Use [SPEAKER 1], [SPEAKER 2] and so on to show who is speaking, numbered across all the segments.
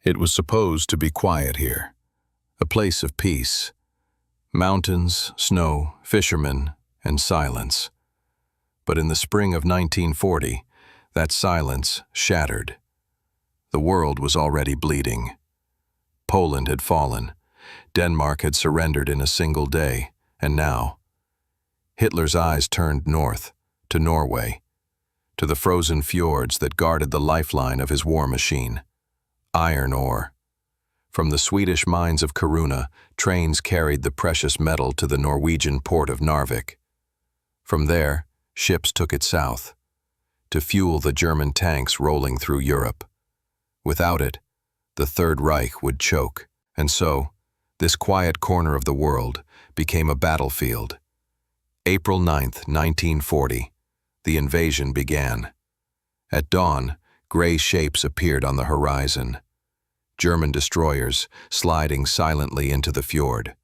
[SPEAKER 1] It was supposed to be quiet here, a place of peace. Mountains, snow, fishermen, and silence. But in the spring of 1940, that silence shattered. The world was already bleeding. Poland had fallen. Denmark had surrendered in a single day, and now, Hitler's eyes turned north, to Norway, to the frozen fjords that guarded the lifeline of his war machine, iron ore. From the Swedish mines of Kiruna, trains carried the precious metal to the Norwegian port of Narvik. From there, ships took it south, to fuel the German tanks rolling through Europe. Without it, the Third Reich would choke, and so, this quiet corner of the world became a battlefield. April 9th, 1940, the invasion began. At dawn, gray shapes appeared on the horizon. German destroyers sliding silently into the fjord.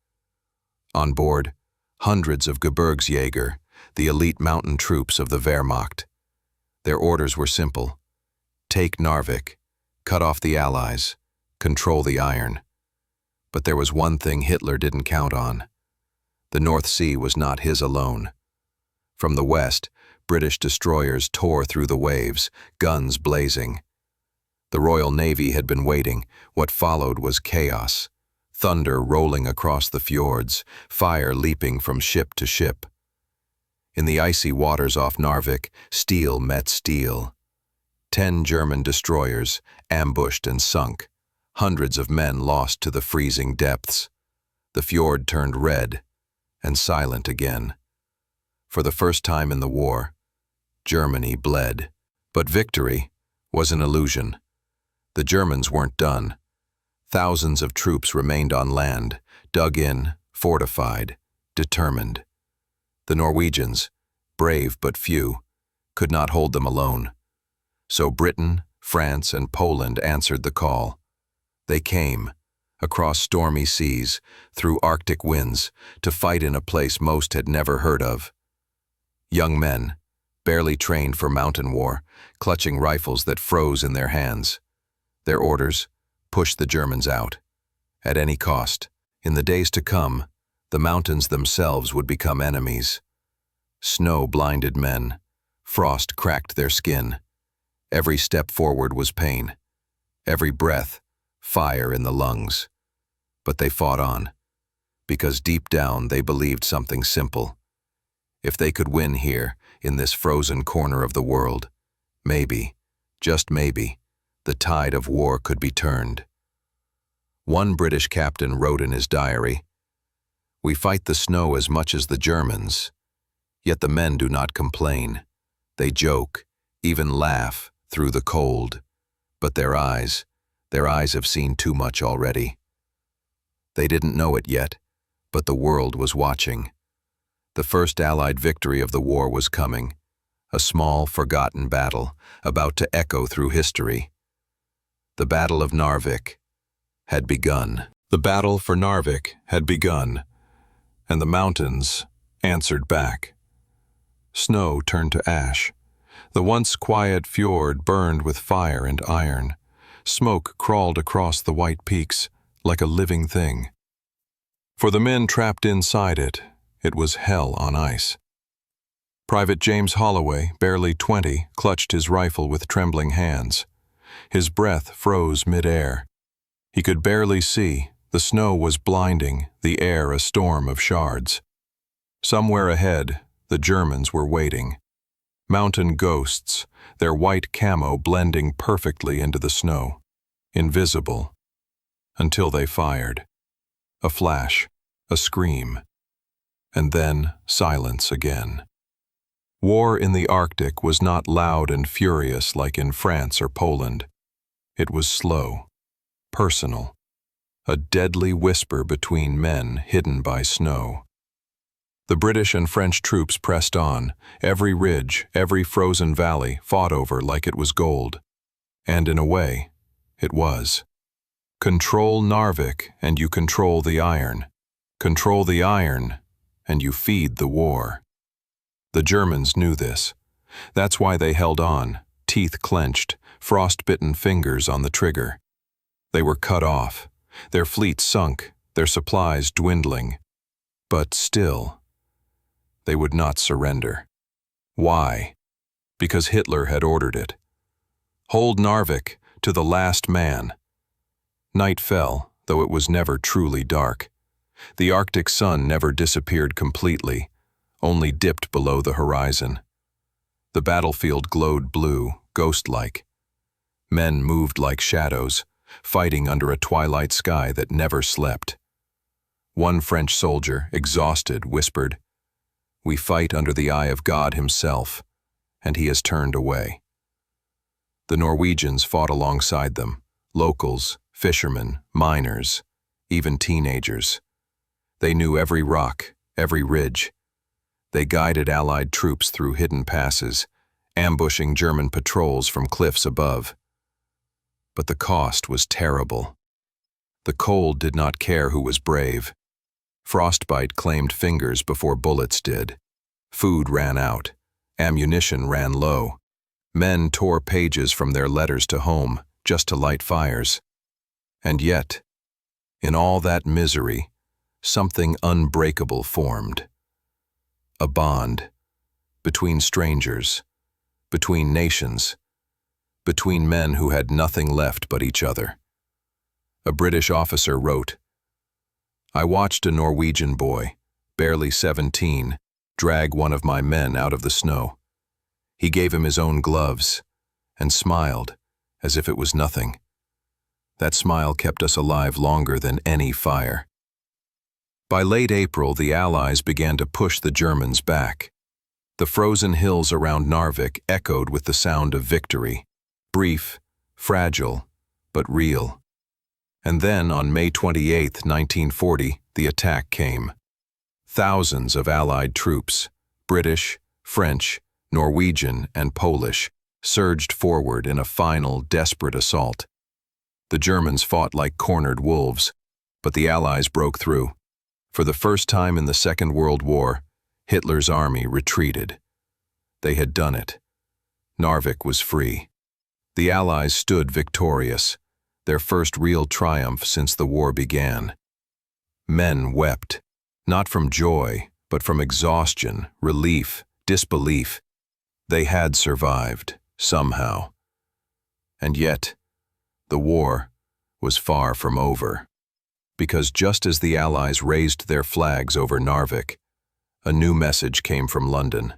[SPEAKER 1] On board, hundreds of Gebirgsjäger, the elite mountain troops of the Wehrmacht. Their orders were simple: take Narvik, cut off the Allies, control the iron. But there was one thing Hitler didn't count on. The North Sea was not his alone. From the west, British destroyers tore through the waves, guns blazing. The Royal Navy had been waiting. What followed was chaos. Thunder rolling across the fjords, fire leaping from ship to ship. In the icy waters off Narvik, steel met steel. 10 German destroyers, ambushed and sunk. Hundreds of men lost to the freezing depths. The fjord turned red, and silent again. For the first time in the war, Germany bled. But victory was an illusion. The Germans weren't done. Thousands of troops remained on land, dug in, fortified, determined. The Norwegians, brave but few, could not hold them alone. So Britain, France, and Poland answered the call. They came, across stormy seas, through Arctic winds, to fight in a place most had never heard of. Young men, barely trained for mountain war, clutching rifles that froze in their hands. Their orders: push the Germans out. At any cost. In the days to come, the mountains themselves would become enemies. Snow blinded men. Frost cracked their skin. Every step forward was pain. Every breath, fire in the lungs. But they fought on, because deep down they believed something simple. If they could win here, in this frozen corner of the world, maybe, just maybe, the tide of war could be turned. One British captain wrote in his diary, "We fight the snow as much as the Germans, yet the men do not complain. They joke, even laugh, through the cold. But their eyes have seen too much already." They didn't know it yet, but the world was watching. The first Allied victory of the war was coming, a small, forgotten battle, about to echo through history. The Battle of Narvik had begun. The battle for Narvik had begun, and the mountains answered back. Snow turned to ash. The once quiet fjord burned with fire and iron. Smoke crawled across the white peaks like a living thing. For the men trapped inside it, it was hell on ice. Private James Holloway, barely 20, clutched his rifle with trembling hands. His breath froze mid-air. He could barely see. The snow was blinding, the air a storm of shards. Somewhere ahead, the Germans were waiting. Mountain ghosts, their white camo blending perfectly into the snow. Invisible. Until they fired. A flash, a scream. And then silence again. War in the Arctic was not loud and furious like in France or Poland. It was slow, personal, a deadly whisper between men hidden by snow. The British and French troops pressed on, every ridge, every frozen valley fought over like it was gold. And in a way, it was. Control Narvik and you control the iron. Control the iron and you feed the war. The Germans knew this. That's why they held on, teeth clenched, frost-bitten fingers on the trigger. They were cut off, their fleet sunk, their supplies dwindling. But still, they would not surrender. Why? Because Hitler had ordered it. Hold Narvik to the last man. Night fell, though it was never truly dark. The Arctic sun never disappeared completely, only dipped below the horizon. The battlefield glowed blue, ghost-like. Men moved like shadows, fighting under a twilight sky that never slept. One French soldier, exhausted, whispered, "We fight under the eye of God himself, and he has turned away." The Norwegians fought alongside them, locals, fishermen, miners, even teenagers. They knew every rock, every ridge. They guided Allied troops through hidden passes, ambushing German patrols from cliffs above. But the cost was terrible. The cold did not care who was brave. Frostbite claimed fingers before bullets did. Food ran out. Ammunition ran low. Men tore pages from their letters to home just to light fires. And yet, in all that misery, something unbreakable formed. A bond between strangers, between nations, between men who had nothing left but each other. A British officer wrote, "I watched a Norwegian boy, barely 17, drag one of my men out of the snow. He gave him his own gloves and smiled as if it was nothing. That smile kept us alive longer than any fire." By late April, the Allies began to push the Germans back. The frozen hills around Narvik echoed with the sound of victory, brief, fragile, but real. And then, on May 28, 1940, the attack came. Thousands of Allied troops, British, French, Norwegian, and Polish, surged forward in a final, desperate assault. The Germans fought like cornered wolves, but the Allies broke through. For the first time in the Second World War, Hitler's army retreated. They had done it. Narvik was free. The Allies stood victorious, their first real triumph since the war began. Men wept, not from joy, but from exhaustion, relief, disbelief. They had survived, somehow. And yet, the war was far from over. Because just as the Allies raised their flags over Narvik, a new message came from London.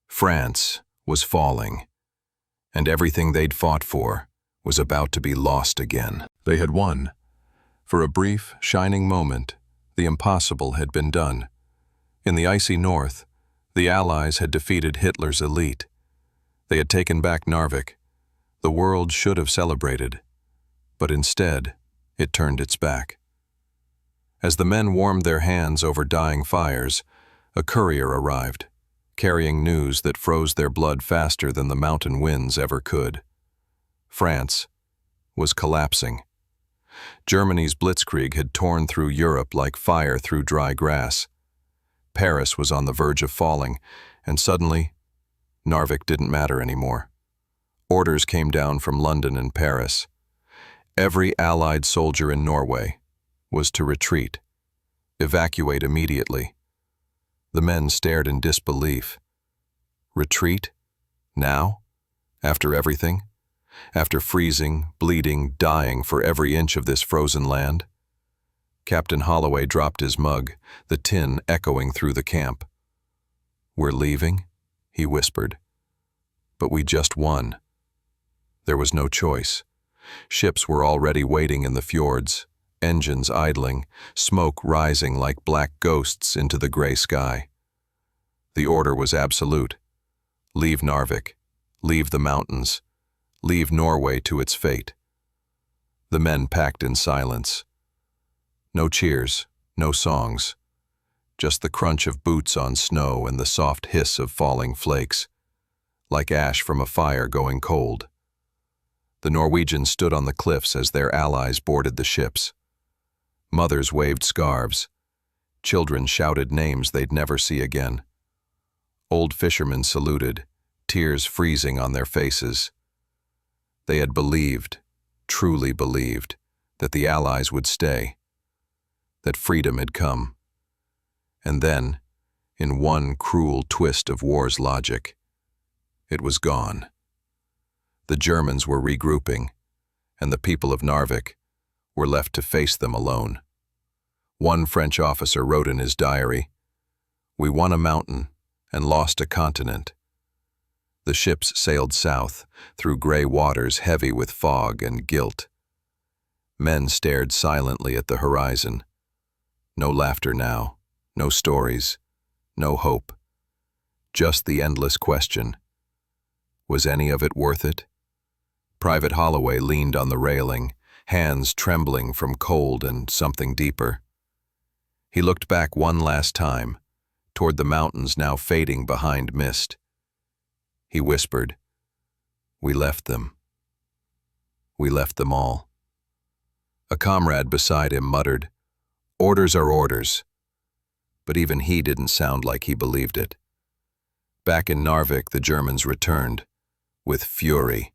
[SPEAKER 1] France was falling, and everything they'd fought for was about to be lost again. They had won. For a brief, shining moment, the impossible had been done. In the icy north, the Allies had defeated Hitler's elite. They had taken back Narvik. The world should have celebrated, but instead, it turned its back. As the men warmed their hands over dying fires, a courier arrived, carrying news that froze their blood faster than the mountain winds ever could. France was collapsing. Germany's blitzkrieg had torn through Europe like fire through dry grass. Paris was on the verge of falling, and suddenly, Narvik didn't matter anymore. Orders came down from London and Paris. Every Allied soldier in Norway was to retreat, evacuate immediately. The men stared in disbelief. Retreat? Now? After everything? After freezing, bleeding, dying for every inch of this frozen land? Captain Holloway dropped his mug, the tin echoing through the camp. "We're leaving?" he whispered. "But we just won." There was no choice. Ships were already waiting in the fjords, engines idling, smoke rising like black ghosts into the gray sky. The order was absolute. Leave Narvik, leave the mountains, leave Norway to its fate. The men packed in silence. No cheers, no songs, just the crunch of boots on snow and the soft hiss of falling flakes, like ash from a fire going cold. The Norwegians stood on the cliffs as their allies boarded the ships. Mothers waved scarves. Children shouted names they'd never see again. Old fishermen saluted, tears freezing on their faces. They had believed, truly believed that the Allies would stay, that freedom had come. And then, in one cruel twist of war's logic, it was gone. The Germans were regrouping, and the people of Narvik were left to face them alone. One French officer wrote in his diary, "We won a mountain and lost a continent." The ships sailed south, through gray waters heavy with fog and guilt. Men stared silently at the horizon. No laughter now, no stories, no hope. Just the endless question. Was any of it worth it? Private Holloway leaned on the railing, hands trembling from cold and something deeper. He looked back one last time, toward the mountains now fading behind mist. He whispered, "We left them. We left them all." A comrade beside him muttered, "Orders are orders." But even he didn't sound like he believed it. Back in Narvik, the Germans returned, with fury.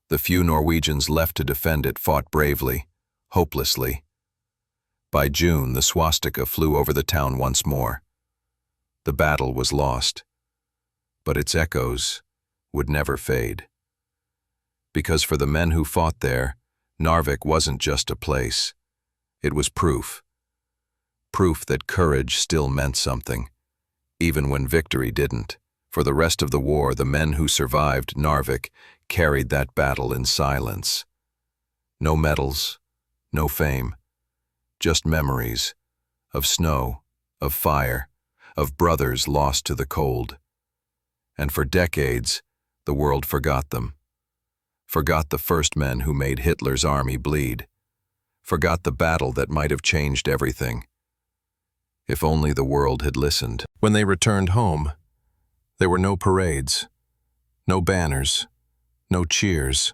[SPEAKER 1] The few Norwegians left to defend it fought bravely, hopelessly. By June, the swastika flew over the town once more. The battle was lost, but its echoes would never fade. Because for the men who fought there, Narvik wasn't just a place. It was proof. Proof that courage still meant something, even when victory didn't. For the rest of the war, the men who survived Narvik carried that battle in silence. No medals, no fame, just memories of snow, of fire, of brothers lost to the cold. And for decades, the world forgot them. Forgot the first men who made Hitler's army bleed. Forgot the battle that might have changed everything. If only the world had listened. When they returned home, there were no parades, no banners, no cheers,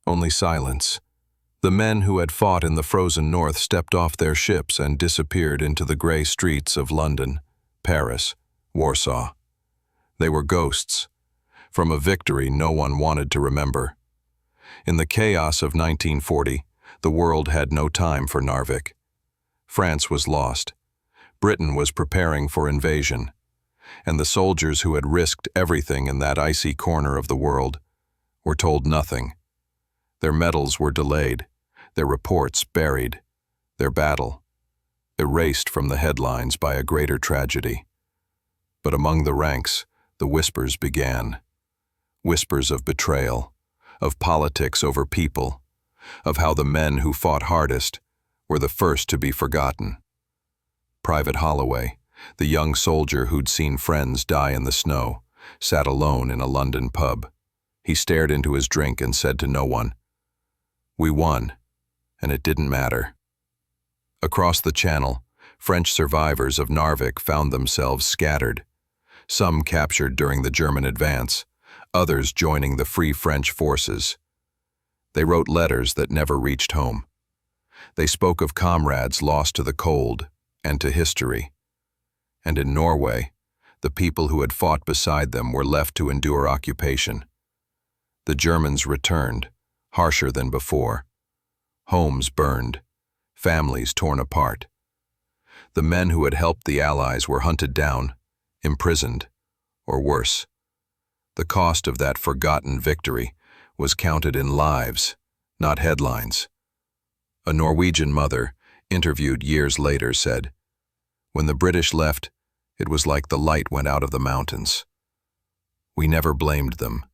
[SPEAKER 1] only silence. The men who had fought in the frozen north stepped off their ships and disappeared into the gray streets of London, Paris, Warsaw. They were ghosts, from a victory no one wanted to remember. In the chaos of 1940, the world had no time for Narvik. France was lost. Britain was preparing for invasion. And the soldiers who had risked everything in that icy corner of the world were told nothing. Their medals were delayed, their reports buried, their battle erased from the headlines by a greater tragedy. But among the ranks, the whispers began. Whispers of betrayal, of politics over people, of how the men who fought hardest were the first to be forgotten. Private Holloway, the young soldier who'd seen friends die in the snow, sat alone in a London pub. He stared into his drink and said to no one, "We won, and it didn't matter." Across the channel, French survivors of Narvik found themselves scattered. Some captured during the German advance, others joining the Free French forces. They wrote letters that never reached home. They spoke of comrades lost to the cold and to history. And in Norway, the people who had fought beside them were left to endure occupation. The Germans returned, harsher than before. Homes burned, families torn apart. The men who had helped the Allies were hunted down, imprisoned, or worse. The cost of that forgotten victory was counted in lives, not headlines. A Norwegian mother, interviewed years later, said, "When the British left, it was like the light went out of the mountains. We never blamed them,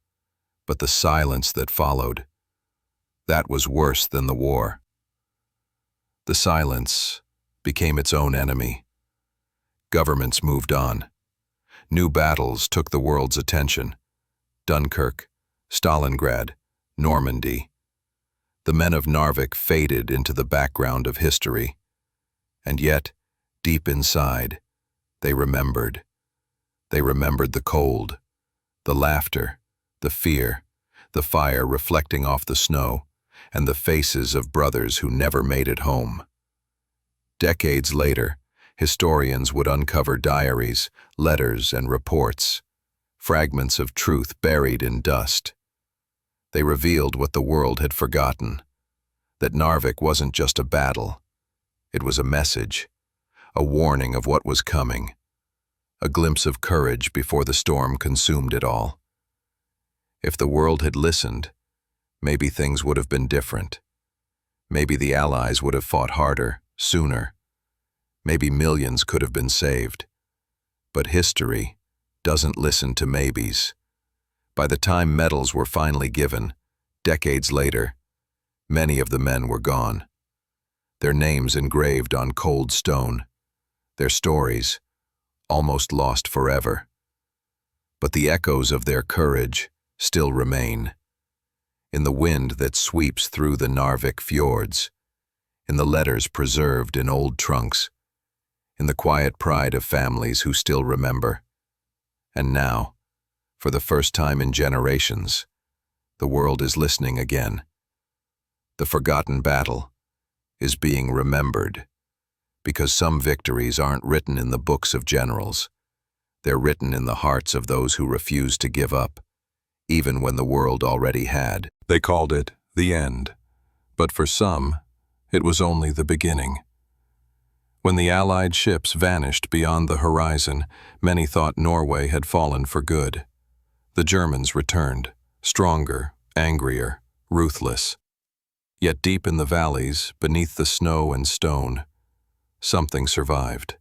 [SPEAKER 1] but the silence that followed, that was worse than the war." The silence became its own enemy. Governments moved on. New battles took the world's attention. Dunkirk, Stalingrad, Normandy. The men of Narvik faded into the background of history. And yet, deep inside, they remembered. They remembered the cold, the laughter, the fear, the fire reflecting off the snow, and the faces of brothers who never made it home. Decades later, historians would uncover diaries, letters, and reports, fragments of truth buried in dust. They revealed what the world had forgotten, that Narvik wasn't just a battle. It was a message, a warning of what was coming, a glimpse of courage before the storm consumed it all. If the world had listened, maybe things would have been different. Maybe the Allies would have fought harder, sooner. Maybe millions could have been saved. But history doesn't listen to maybes. By the time medals were finally given, decades later, many of the men were gone. Their names engraved on cold stone, their stories almost lost forever. But the echoes of their courage still remain. In the wind that sweeps through the Narvik fjords, in the letters preserved in old trunks, in the quiet pride of families who still remember. And now, for the first time in generations, the world is listening again. The forgotten battle is being remembered, because some victories aren't written in the books of generals. They're written in the hearts of those who refuse to give up, even when the world already had. They called it the end, but for some, it was only the beginning. When the Allied ships vanished beyond the horizon, many thought Norway had fallen for good. The Germans returned, stronger, angrier, ruthless. Yet deep in the valleys, beneath the snow and stone, something survived.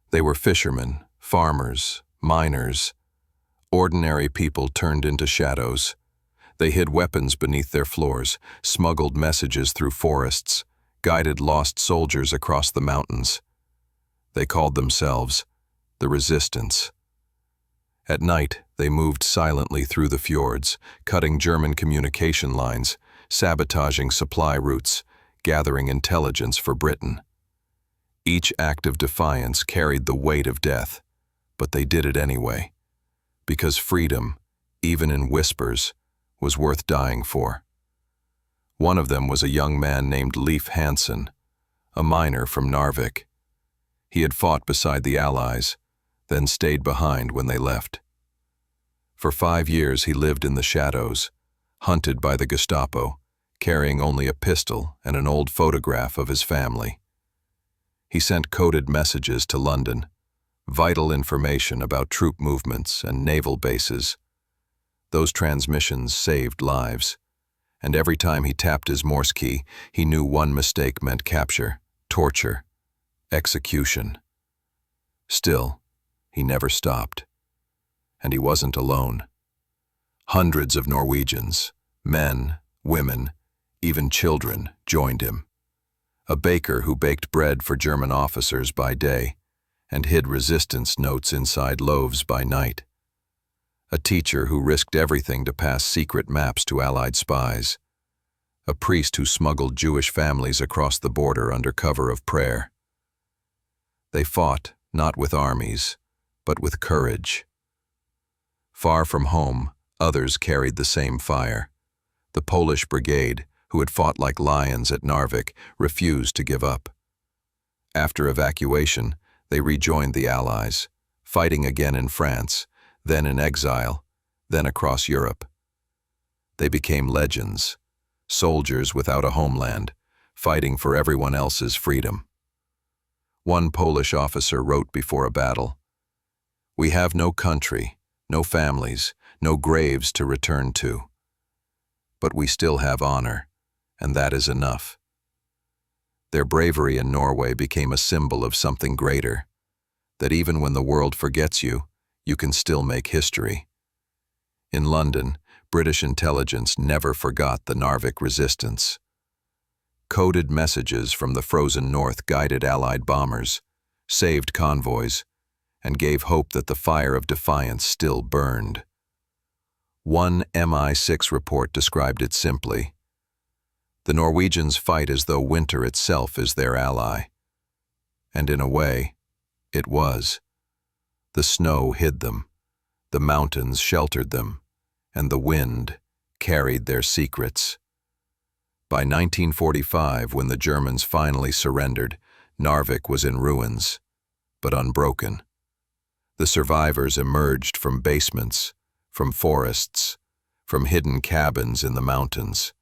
[SPEAKER 1] They were fishermen, farmers, miners, ordinary people turned into shadows. They hid weapons beneath their floors, smuggled messages through forests, guided lost soldiers across the mountains. They called themselves the Resistance. At night, they moved silently through the fjords, cutting German communication lines, sabotaging supply routes, gathering intelligence for Britain. Each act of defiance carried the weight of death, but they did it anyway, because freedom, even in whispers, was worth dying for. One of them was a young man named Leif Hansen, a miner from Narvik. He had fought beside the Allies, then stayed behind when they left. For 5 years he lived in the shadows, hunted by the Gestapo, carrying only a pistol and an old photograph of his family. He sent coded messages to London, vital information about troop movements and naval bases. Those transmissions saved lives, and every time he tapped his Morse key, he knew one mistake meant capture, torture, execution. Still, he never stopped. And he wasn't alone. Hundreds of Norwegians, men, women, even children, joined him. A baker who baked bread for German officers by day and hid resistance notes inside loaves by night. A teacher who risked everything to pass secret maps to Allied spies. A priest who smuggled Jewish families across the border under cover of prayer. They fought not with armies, but with courage. Far from home, others carried the same fire. The Polish brigade, who had fought like lions at Narvik, refused to give up. After evacuation, they rejoined the Allies, fighting again in France, then in exile, then across Europe. They became legends, soldiers without a homeland, fighting for everyone else's freedom. One Polish officer wrote before a battle, "We have no country, no families, no graves to return to. But we still have honor, and that is enough." Their bravery in Norway became a symbol of something greater, that even when the world forgets you, you can still make history. In London, British intelligence never forgot the Narvik resistance. Coded messages from the frozen north guided Allied bombers, saved convoys, and gave hope that the fire of defiance still burned. One MI6 report described it simply. The Norwegians fight as though winter itself is their ally. And in a way, it was. The snow hid them, the mountains sheltered them, and the wind carried their secrets. By 1945, when the Germans finally surrendered, Narvik was in ruins, but unbroken. The survivors emerged from basements, from forests, from hidden cabins in the mountains.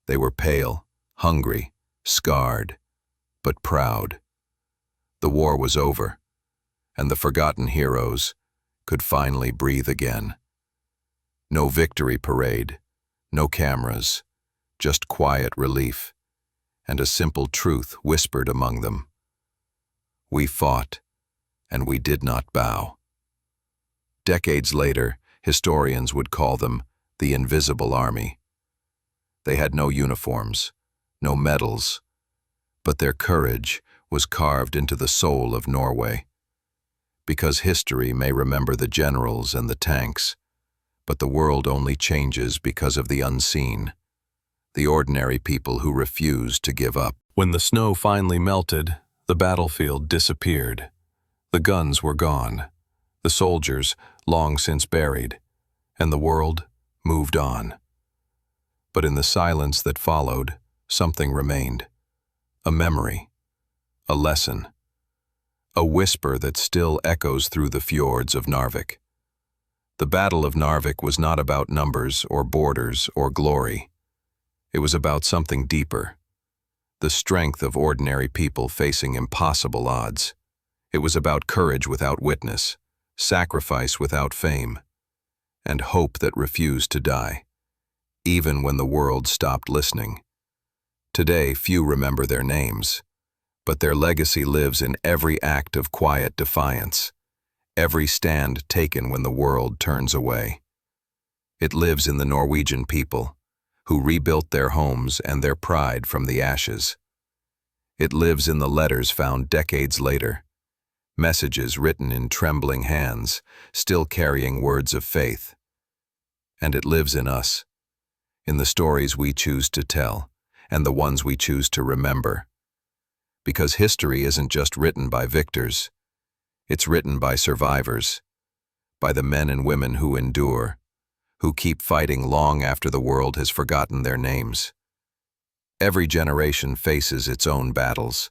[SPEAKER 1] They were pale, hungry, scarred, but proud. The war was over, and the forgotten heroes could finally breathe again. No victory parade, no cameras, just quiet relief, and a simple truth whispered among them. We fought, and we did not bow. Decades later, historians would call them the Invisible Army. They had no uniforms, no medals, but their courage was carved into the soul of Norway. Because history may remember the generals and the tanks, but the world only changes because of the unseen, the ordinary people who refused to give up. When the snow finally melted, the battlefield disappeared. The guns were gone, the soldiers long since buried, and the world moved on. But in the silence that followed, something remained. A memory, a lesson, a whisper that still echoes through the fjords of Narvik. The Battle of Narvik was not about numbers or borders or glory. It was about something deeper, the strength of ordinary people facing impossible odds. It was about courage without witness, sacrifice without fame, and hope that refused to die, even when the world stopped listening. Today, few remember their names, but their legacy lives in every act of quiet defiance, every stand taken when the world turns away. It lives in the Norwegian people, who rebuilt their homes and their pride from the ashes. It lives in the letters found decades later, messages written in trembling hands, still carrying words of faith. And it lives in us, in the stories we choose to tell, and the ones we choose to remember. Because history isn't just written by victors, it's written by survivors, by the men and women who endure, who keep fighting long after the world has forgotten their names. Every generation faces its own battles,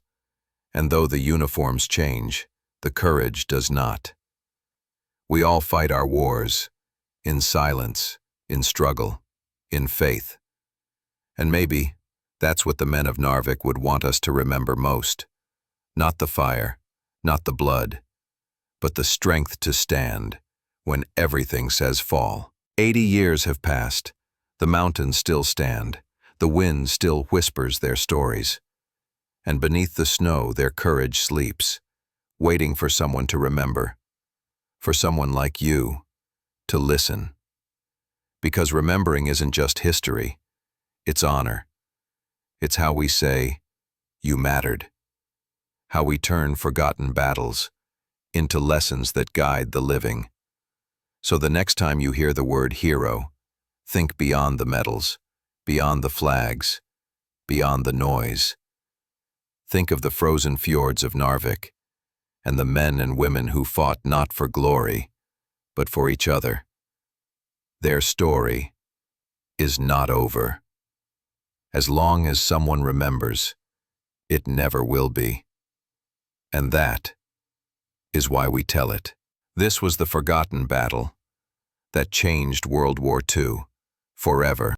[SPEAKER 1] and though the uniforms change, the courage does not. We all fight our wars, in silence, in struggle, in faith. And maybe that's what the men of Narvik would want us to remember most. Not the fire, not the blood, but the strength to stand when everything says fall. 80 years have passed. The mountains still stand. The wind still whispers their stories. And beneath the snow, their courage sleeps, waiting for someone to remember, for someone like you to listen. Because remembering isn't just history, it's honor. It's how we say, "You mattered." How we turn forgotten battles into lessons that guide the living. So the next time you hear the word hero, think beyond the medals, beyond the flags, beyond the noise. Think of the frozen fjords of Narvik, and the men and women who fought not for glory, but for each other. Their story is not over. As long as someone remembers, it never will be. And that is why we tell it. This was the forgotten battle that changed World War II forever.